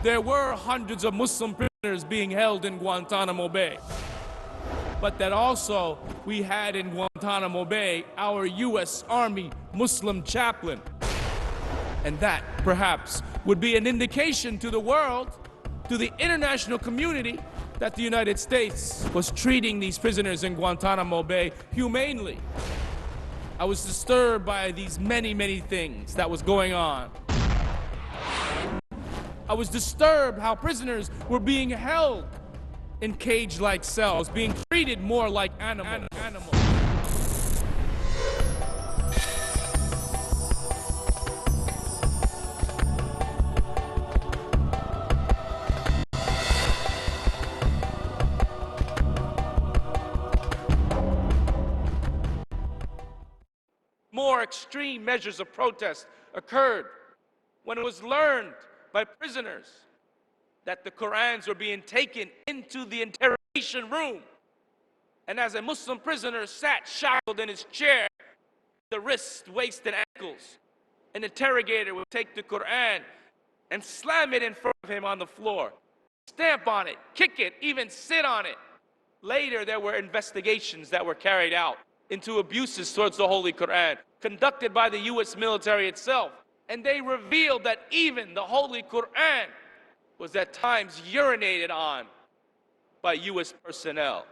There were hundreds of Muslim prisoners being held in Guantanamo Bay. But that also we had in Guantanamo Bay our U.S. Army Muslim chaplain. And that, perhaps, would be an indication to the world, to the international community, that the United States was treating these prisoners in Guantanamo Bay humanely. I was disturbed by these many things that was going on. I was disturbed how prisoners were being held in cage-like cells, being treated more like animals. More extreme measures of protest occurred when it was learned by prisoners that the Qur'ans were being taken into the interrogation room. And as a Muslim prisoner sat shackled in his chair, the wrists, waist, and ankles, an interrogator would take the Qur'an and slam it in front of him on the floor, stamp on it, kick it, even sit on it. Later, there were investigations that were carried out into abuses towards the Holy Qur'an, conducted by the U.S. military itself. And they revealed that even the Holy Qur'an was at times urinated on by U.S. personnel.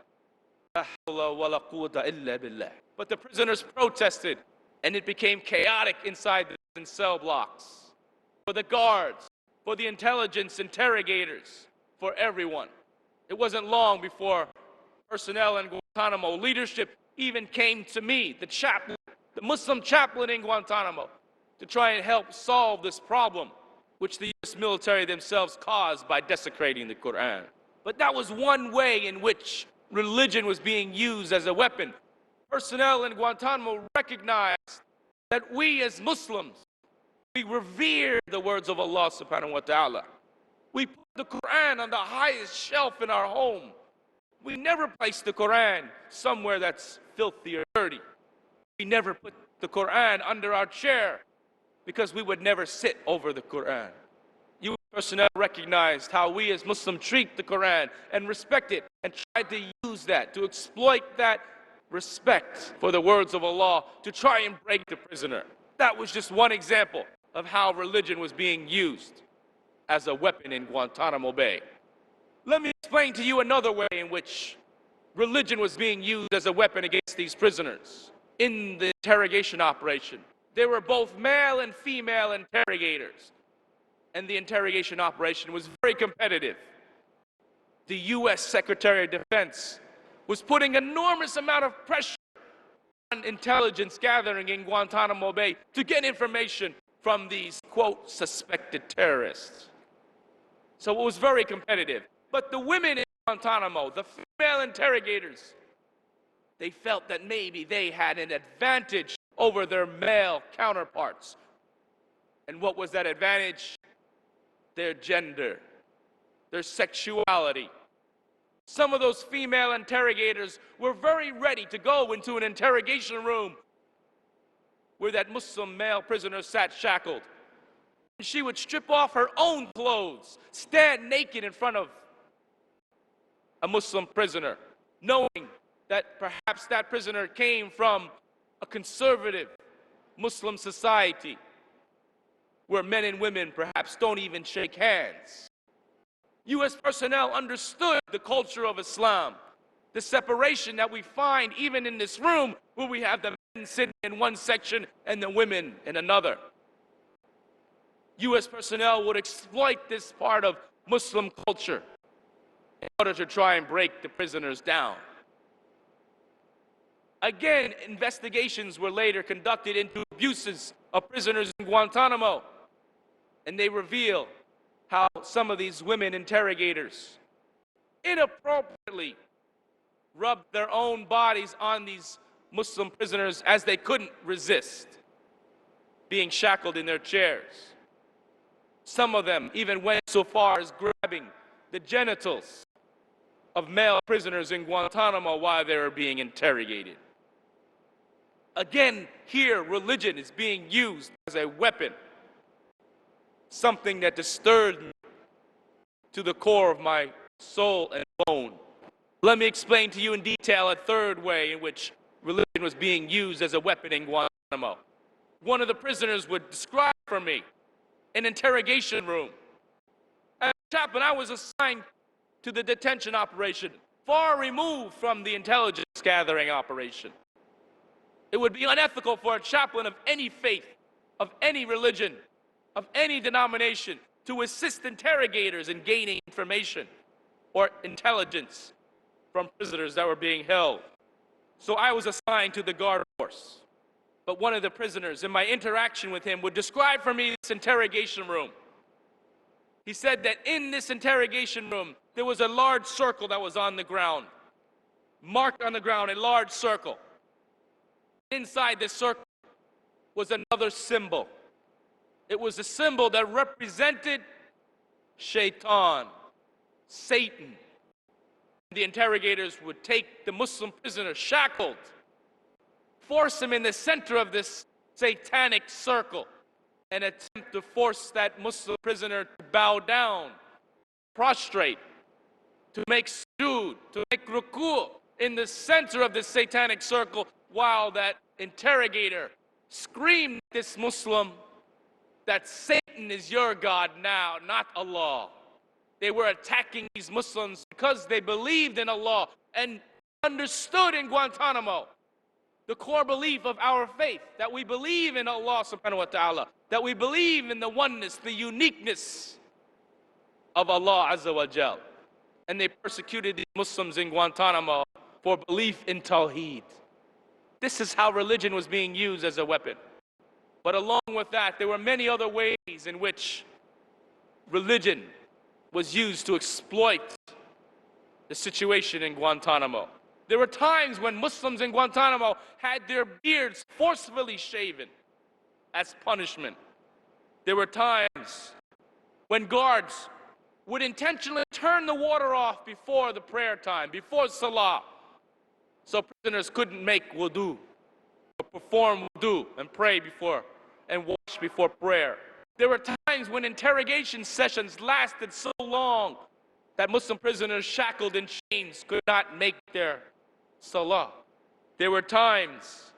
But the prisoners protested, and it became chaotic inside the prison cell blocks. For the guards, for the intelligence interrogators, for everyone. It wasn't long before personnel in Guantanamo, leadership even came to me, the chaplain, the Muslim chaplain in Guantanamo, to try and help solve this problem, which the U.S. military themselves caused by desecrating the Quran. But that was one way in which religion was being used as a weapon. Personnel in Guantanamo recognized that we as Muslims, we revere the words of Allah subhanahu wa ta'ala. We put the Quran on the highest shelf in our home. We never place the Quran somewhere that's filthy or dirty. We never put the Quran under our chair because we would never sit over the Quran. U.S. personnel recognized how we as Muslims treat the Quran and respect it, and tried to use that, to exploit that respect for the words of Allah to try and break the prisoner. That was just one example of how religion was being used as a weapon in Guantanamo Bay. Let me explain to you another way in which religion was being used as a weapon against these prisoners. In the interrogation operation, there were both male and female interrogators, and the interrogation operation was very competitive. The U.S. Secretary of Defense was putting enormous amount of pressure on intelligence gathering in Guantanamo Bay to get information from these, quote, suspected terrorists. So it was very competitive. But the women in Guantanamo, the female interrogators, they felt that maybe they had an advantage over their male counterparts. And what was that advantage? Their gender, their sexuality. Some of those female interrogators were very ready to go into an interrogation room where that Muslim male prisoner sat shackled. And she would strip off her own clothes, stand naked in front of a Muslim prisoner, knowing that perhaps that prisoner came from a conservative Muslim society where men and women perhaps don't even shake hands. U.S. personnel understood the culture of Islam, the separation that we find even in this room where we have the men sitting in one section and the women in another. U.S. personnel would exploit this part of Muslim culture in order to try and break the prisoners down. Again, investigations were later conducted into abuses of prisoners in Guantanamo, and they reveal how some of these women interrogators inappropriately rubbed their own bodies on these Muslim prisoners as they couldn't resist being shackled in their chairs. Some of them even went so far as grabbing the genitals of male prisoners in Guantanamo while they were being interrogated. Again, here, religion is being used as a weapon, something that disturbed me to the core of my soul and bone. Let me explain to you in detail a third way in which religion was being used as a weapon in Guantanamo. One of the prisoners would describe for me an interrogation room. As a chaplain, I was assigned to the detention operation, far removed from the intelligence gathering operation. It would be unethical for a chaplain of any faith, of any religion, of any denomination to assist interrogators in gaining information or intelligence from prisoners that were being held. So I was assigned to the guard force. But one of the prisoners, in my interaction with him, would describe for me this interrogation room. He said that in this interrogation room, there was a large circle that was on the ground, marked on the ground, a large circle. Inside this circle was another symbol. It was a symbol that represented Shaitan, Satan. The interrogators would take the Muslim prisoner shackled, force him in the center of this satanic circle, and attempt to force that Muslim prisoner to bow down, prostrate, to make sujood, to make ruku' in the center of this satanic circle, while that interrogator screamed at this Muslim that Satan is your God now, not Allah. They were attacking these Muslims because they believed in Allah and understood in Guantanamo the core belief of our faith, that we believe in Allah subhanahu wa ta'ala, that we believe in the oneness, the uniqueness of Allah Azza wa Jal. And they persecuted these Muslims in Guantanamo for belief in Tawheed. This is how religion was being used as a weapon. But along with that, there were many other ways in which religion was used to exploit the situation in Guantanamo. There were times when Muslims in Guantanamo had their beards forcefully shaven as punishment. There were times when guards would intentionally turn the water off before the prayer time, before Salah, so prisoners couldn't make wudu, or perform wudu and pray before and wash before prayer. There were times when interrogation sessions lasted so long that Muslim prisoners shackled in chains could not make their salah. There were times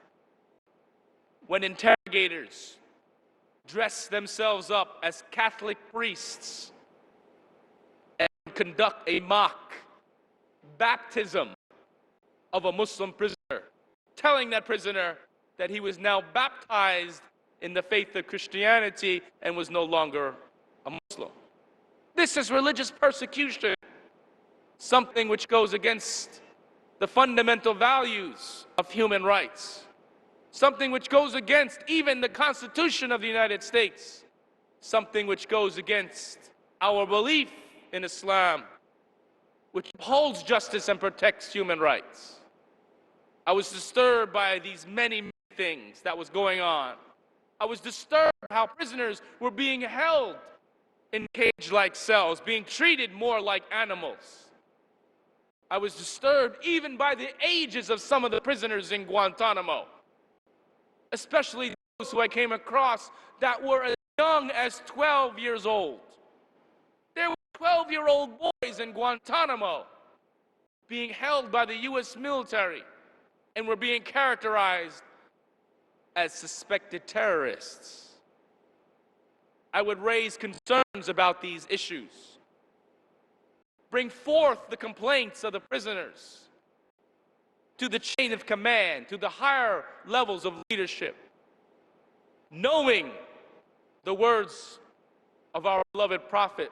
when interrogators dressed themselves up as Catholic priests and conduct a mock baptism of a Muslim prisoner, telling that prisoner that he was now baptized in the faith of Christianity and was no longer a Muslim. This is religious persecution, something which goes against the fundamental values of human rights, something which goes against even the Constitution of the United States, something which goes against our belief in Islam, which upholds justice and protects human rights. I was disturbed by these many things that was going on. I was disturbed how prisoners were being held in cage-like cells, being treated more like animals. I was disturbed even by the ages of some of the prisoners in Guantanamo, especially those who I came across that were as young as 12 years old. There were 12-year-old boys in Guantanamo being held by the U.S. military and were being characterized as suspected terrorists. I would raise concerns about these issues, bring forth the complaints of the prisoners to the chain of command, to the higher levels of leadership, knowing the words of our beloved Prophet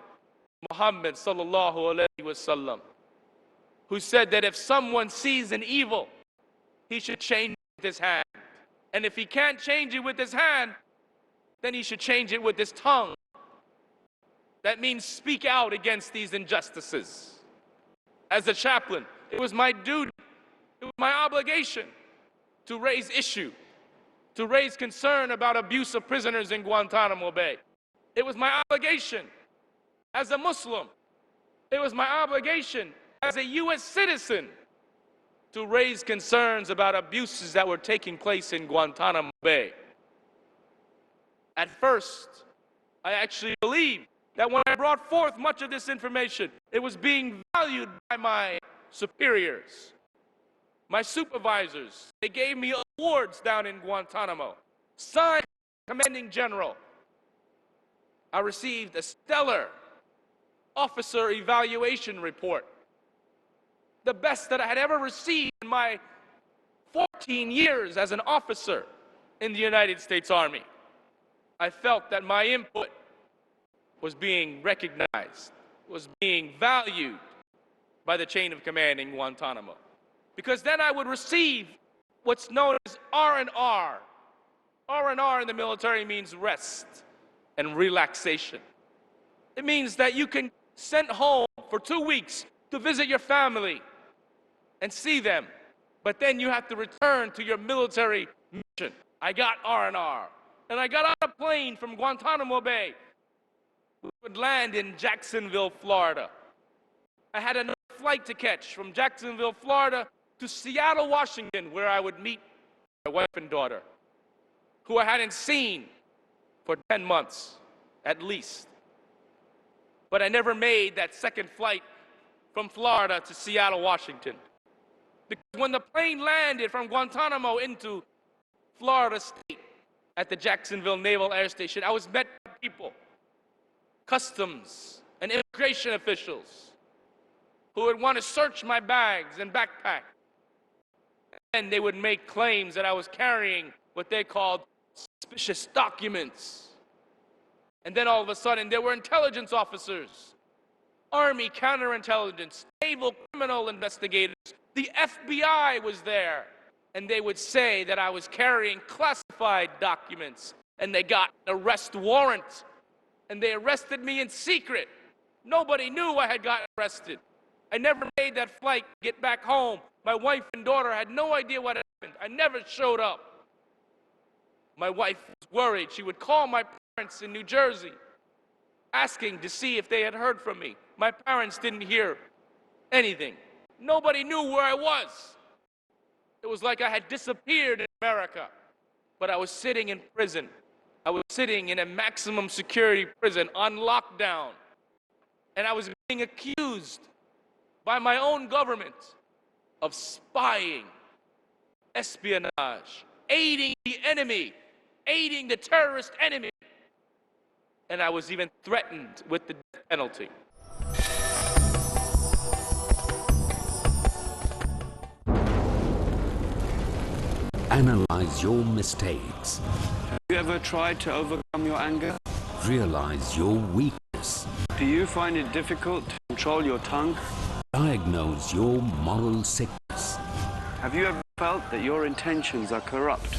Muhammad sallallahu alaihi wasallam, who said that if someone sees an evil, he should change it with his hand. And if he can't change it with his hand, then he should change it with his tongue. That means speak out against these injustices. As a chaplain, it was my duty, it was my obligation to raise issue, to raise concern about abuse of prisoners in Guantanamo Bay. It was my obligation as a Muslim. It was my obligation as a U.S. citizen to raise concerns about abuses that were taking place in Guantanamo Bay. At first, I actually believed that when I brought forth much of this information, it was being valued by my superiors, my supervisors. They gave me awards down in Guantanamo, signed commanding general. I received a stellar officer evaluation report, the best that I had ever received in my 14 years as an officer in the United States Army. I felt that my input was being recognized, was being valued by the chain of command in Guantanamo. Because then I would receive what's known as R&R. R&R in the military means rest and relaxation. It means that you can send home for 2 weeks to visit your family and see them, but then you have to return to your military mission. I got R&R, and I got on a plane from Guantanamo Bay. We would land in Jacksonville, Florida. I had another flight to catch from Jacksonville, Florida to Seattle, Washington, where I would meet my wife and daughter, who I hadn't seen for 10 months, at least. But I never made that second flight from Florida to Seattle, Washington. Because when the plane landed from Guantanamo into Florida State at the Jacksonville Naval Air Station, I was met by people, customs and immigration officials, who would want to search my bags and backpack. And they would make claims that I was carrying what they called suspicious documents. And then all of a sudden, there were intelligence officers, Army counterintelligence, naval criminal investigators. The FBI was there. And they would say that I was carrying classified documents. And they got an arrest warrant. And they arrested me in secret. Nobody knew I had gotten arrested. I never made that flight to get back home. My wife and daughter had no idea what happened. I never showed up. My wife was worried. She would call my parents in New Jersey, asking to see if they had heard from me. My parents didn't hear anything. Nobody knew where I was. It was like I had disappeared in America. But I was sitting in prison. I was sitting in a maximum security prison on lockdown. And I was being accused by my own government of spying, espionage, aiding the enemy, aiding the terrorist enemy. And I was even threatened with the death penalty. Analyze your mistakes. Have you ever tried to overcome your anger? Realize your weakness. Do you find it difficult to control your tongue? Diagnose your moral sickness. Have you ever felt that your intentions are corrupt?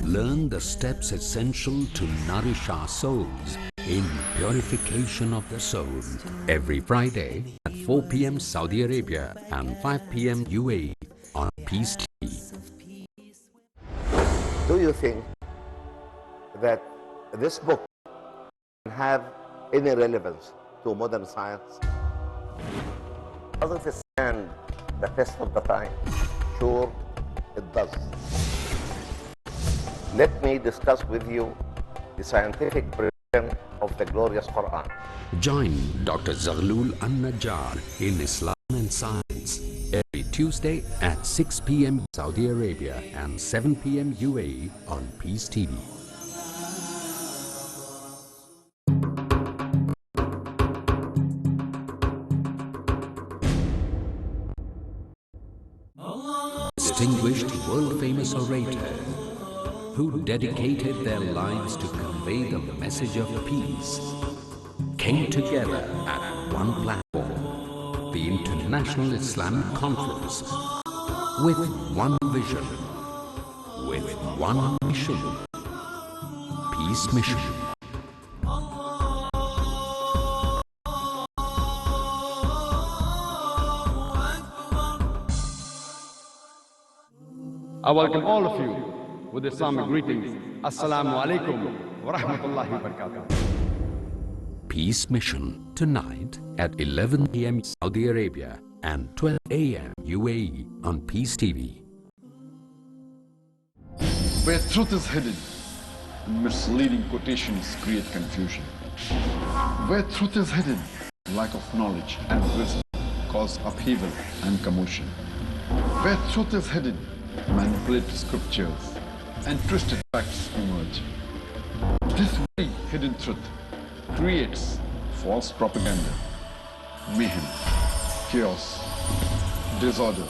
Learn the steps essential to nourish our souls in purification of the soul. Every Friday at 4 p.m. Saudi Arabia and 5 p.m. UAE on Peace TV. Do you think that this book can have any relevance to modern science? Doesn't it stand the test of the time? Sure, it does. Let me discuss with you the scientific version of the glorious Quran. Join Dr. Zaghlul An-Najjar in Islam and Science every Tuesday at 6 p.m. Saudi Arabia and 7 p.m. UAE on Peace TV. Distinguished world-famous orator who dedicated their lives to convey the message of peace came together at one platform, the International Islamic Conference, with one vision, with one mission, Peace Mission. I welcome all of you with Islamic greetings. Assalamu alaikum wa rahmatullahi wa barakatuh. Peace Mission tonight at 11 p.m. Saudi Arabia and 12 a.m. UAE on Peace TV. Where truth is hidden, and misleading quotations create confusion. Where truth is hidden, lack of knowledge and wisdom cause upheaval and commotion. Where truth is hidden, manipulated scriptures and twisted facts emerge. This very hidden truth creates false propaganda, mayhem, chaos, disorder,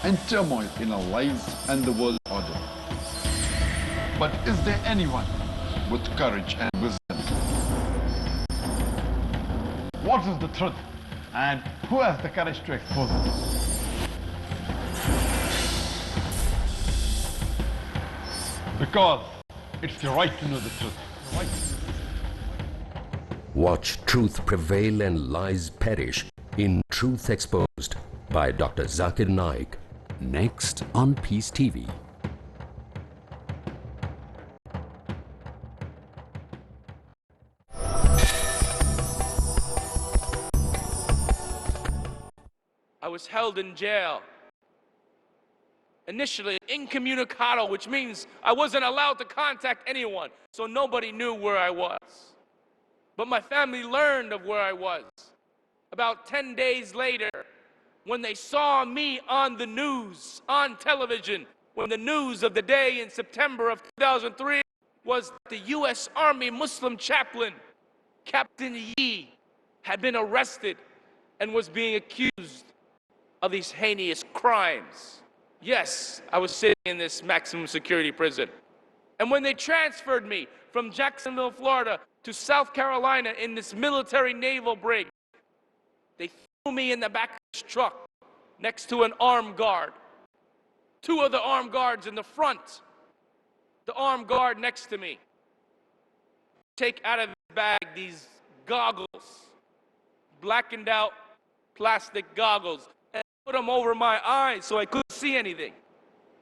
and turmoil in our lives and the world order. But is there anyone with courage and wisdom? What is the truth? And who has the courage to expose it? Because it's your right to know the truth. Right. Watch truth prevail and lies perish in Truth Exposed by Dr. Zakir Naik. Next on Peace TV. I was held in jail. Initially incommunicado, which means I wasn't allowed to contact anyone, so nobody knew where I was. But my family learned of where I was. About 10 days later, when they saw me on the news, on television, when the news of the day in September of 2003 was the U.S. Army Muslim chaplain, Captain Yi, had been arrested and was being accused of these heinous crimes. Yes, I was sitting in this maximum security prison. And when they transferred me from Jacksonville, Florida to South Carolina in this military naval brig, they threw me in the back of this truck next to an armed guard. Two other armed guards in the front, the armed guard next to me. Take out of his bag these goggles, blackened out plastic goggles, and put them over my eyes so I couldn't see anything.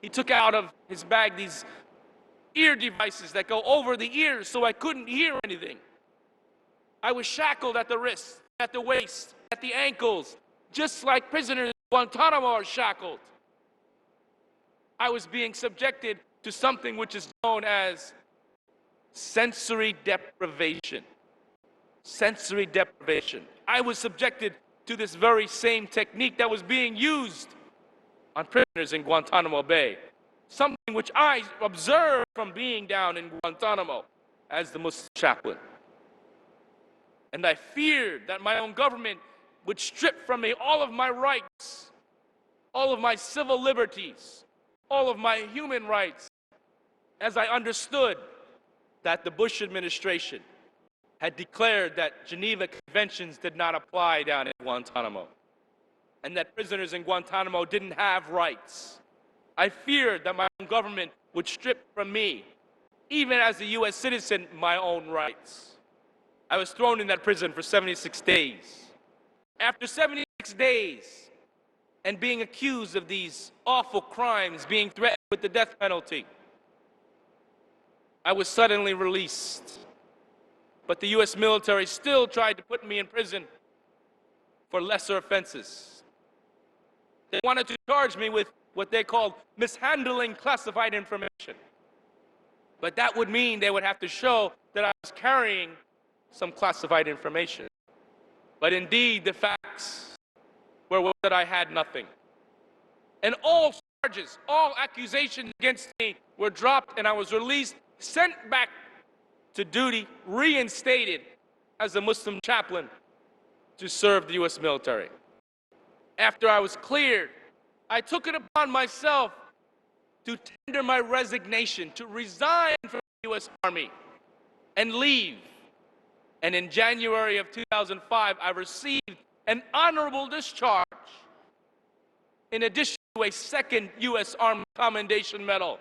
He took out of his bag these ear devices that go over the ears so I couldn't hear anything. I was shackled at the wrists, at the waist, at the ankles, just like prisoners in Guantanamo are shackled. I was being subjected to something which is known as sensory deprivation. Sensory deprivation. I was subjected to this very same technique that was being used on prisoners in Guantanamo Bay. Something which I observed from being down in Guantanamo as the Muslim chaplain. And I feared that my own government would strip from me all of my rights, all of my civil liberties, all of my human rights, as I understood that the Bush administration had declared that Geneva Conventions did not apply down in Guantanamo, and that prisoners in Guantanamo didn't have rights. I feared that my own government would strip from me, even as a U.S. citizen, my own rights. I was thrown in that prison for 76 days. After 76 days, and being accused of these awful crimes, being threatened with the death penalty, I was suddenly released. But the U.S. military still tried to put me in prison for lesser offenses. They wanted to charge me with what they called mishandling classified information. But that would mean they would have to show that I was carrying some classified information. But indeed, the facts were that I had nothing. And all charges, all accusations against me were dropped, and I was released, sent back to duty, reinstated as a Muslim chaplain to serve the U.S. military. After I was cleared, I took it upon myself to tender my resignation, to resign from the U.S. Army and leave. And in January of 2005, I received an honorable discharge in addition to a second U.S. Army Commendation Medal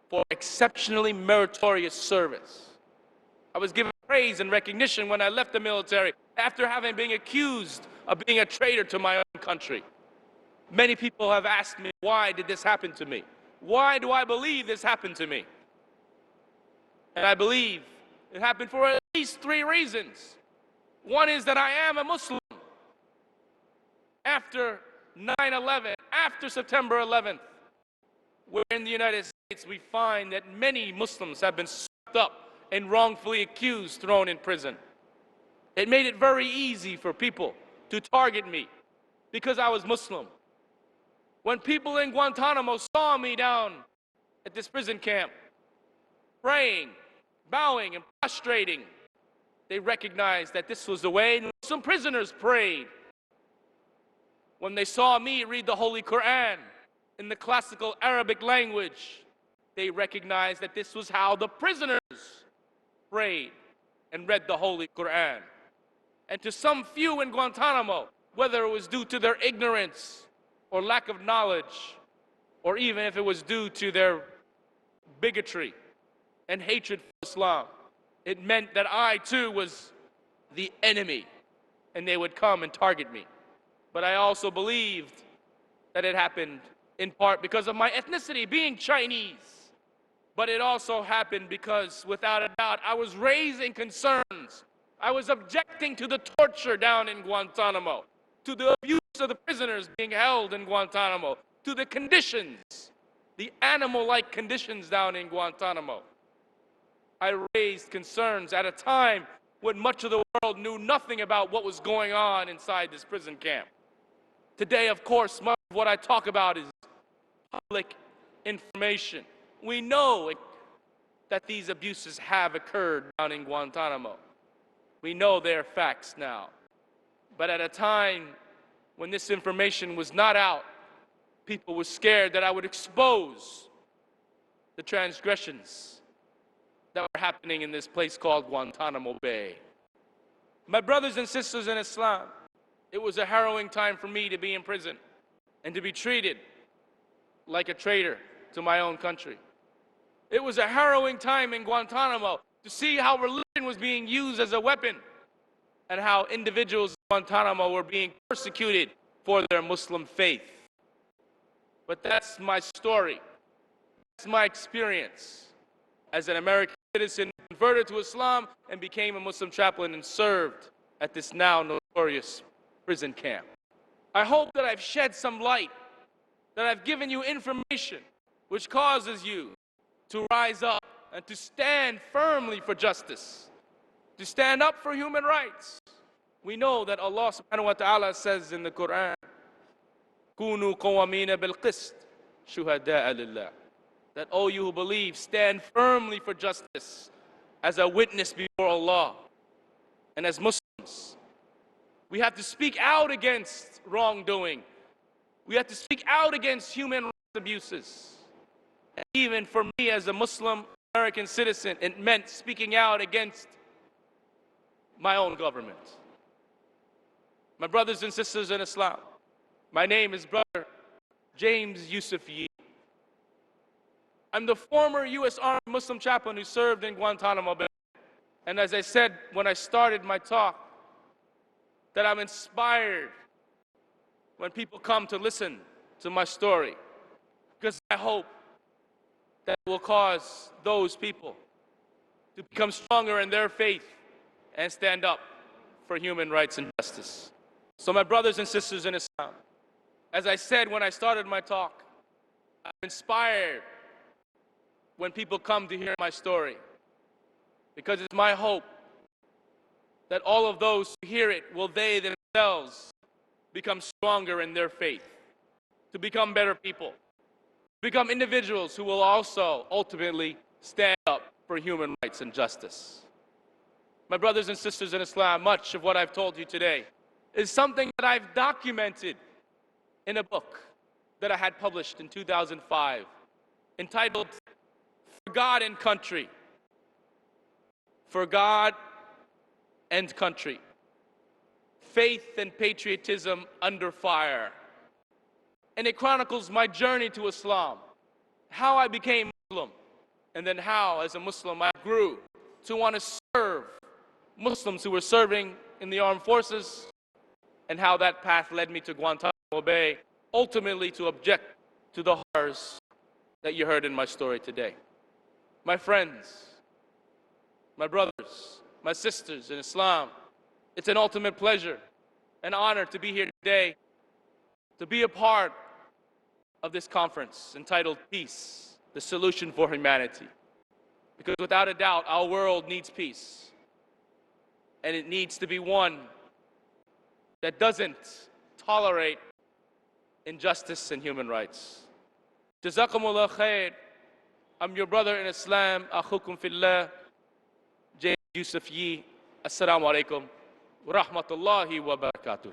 for exceptionally meritorious service. I was given praise and recognition when I left the military after having been accused of being a traitor to my own country. Many people have asked me, why did this happen to me? Why do I believe this happened to me? And I believe it happened for at least 3 reasons. One is that I am a Muslim. After 9/11, after September 11th, where in the United States we find that many Muslims have been swept up and wrongfully accused, thrown in prison. It made it very easy for people to target me because I was Muslim. When people in Guantanamo saw me down at this prison camp, praying, bowing, and prostrating, they recognized that this was the way Muslim prisoners prayed. When they saw me read the Holy Quran in the classical Arabic language, they recognized that this was how the prisoners prayed and read the Holy Quran. And to some few in Guantanamo, whether it was due to their ignorance or lack of knowledge, or even if it was due to their bigotry and hatred for Islam, it meant that I too was the enemy and they would come and target me. But I also believed that it happened in part because of my ethnicity, being Chinese. But it also happened because, without a doubt, I was raising concerns. I was objecting to the torture down in Guantanamo, to the abuse of the prisoners being held in Guantanamo, to the conditions, the animal-like conditions down in Guantanamo. I raised concerns at a time when much of the world knew nothing about what was going on inside this prison camp. Today, of course, much of what I talk about is public information. We know that these abuses have occurred down in Guantanamo. We know they're facts now. But at a time when this information was not out, people were scared that I would expose the transgressions that were happening in this place called Guantanamo Bay. My brothers and sisters in Islam, it was a harrowing time for me to be in prison and to be treated like a traitor to my own country. It was a harrowing time in Guantanamo to see how religion was being used as a weapon and how individuals in Guantanamo were being persecuted for their Muslim faith. But that's my story. That's my experience as an American citizen who converted to Islam and became a Muslim chaplain and served at this now notorious prison camp. I hope that I've shed some light, that I've given you information which causes you to rise up and to stand firmly for justice, to stand up for human rights. We know that Allah subhanahu wa ta'ala says in the Quran, "Kunu qawamina bil qist, shuhada'a lillah." That, oh, you who believe, stand firmly for justice as a witness before Allah. And as Muslims, we have to speak out against wrongdoing. We have to speak out against human rights abuses. And even for me as a Muslim American citizen, it meant speaking out against my own government. My brothers and sisters in Islam, my name is Brother James Yusuf Yee. I'm the former U.S. Army Muslim chaplain who served in Guantanamo Bay. And as I said when I started my talk, that I'm inspired when people come to listen to my story, because I hope that it will cause those people to become stronger in their faith and stand up for human rights and justice. So my brothers and sisters in Islam, as I said when I started my talk, I'm inspired when people come to hear my story, because it's my hope that all of those who hear it will they themselves become stronger in their faith, to become better people, become individuals who will also ultimately stand up for human rights and justice. My brothers and sisters in Islam, much of what I've told you today is something that I've documented in a book that I had published in 2005, entitled For God and Country. For God and Country. Faith and Patriotism Under Fire. And it chronicles my journey to Islam, how I became Muslim, and then how, as a Muslim, I grew to want to serve Muslims who were serving in the armed forces, and how that path led me to Guantanamo Bay, ultimately to object to the horrors that you heard in my story today. My friends, my brothers, my sisters in Islam, it's an ultimate pleasure, an honor to be here today, to be a part of this conference entitled Peace, the Solution for Humanity. Because without a doubt, our world needs peace. And it needs to be one that doesn't tolerate injustice and human rights. Jazakumullah khair. I'm your brother in Islam, Akhukum Fillah, J. Yusuf Yi. Assalamu alaikum wa rahmatullahi wa barakatuh.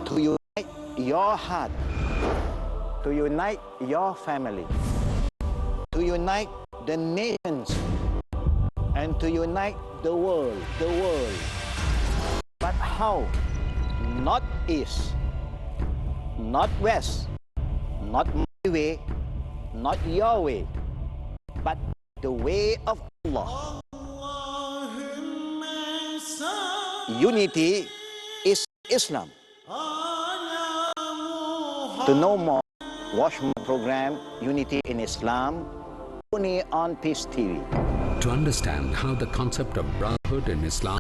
To unite your heart, to unite your family, to unite the nations, and to unite the world. But how? Not east, not west, not my way, not your way, but the way of Allah. Unity is Islam. To know more, watch my program Unity in Islam, only on Peace TV. To understand how the concept of brotherhood in Islam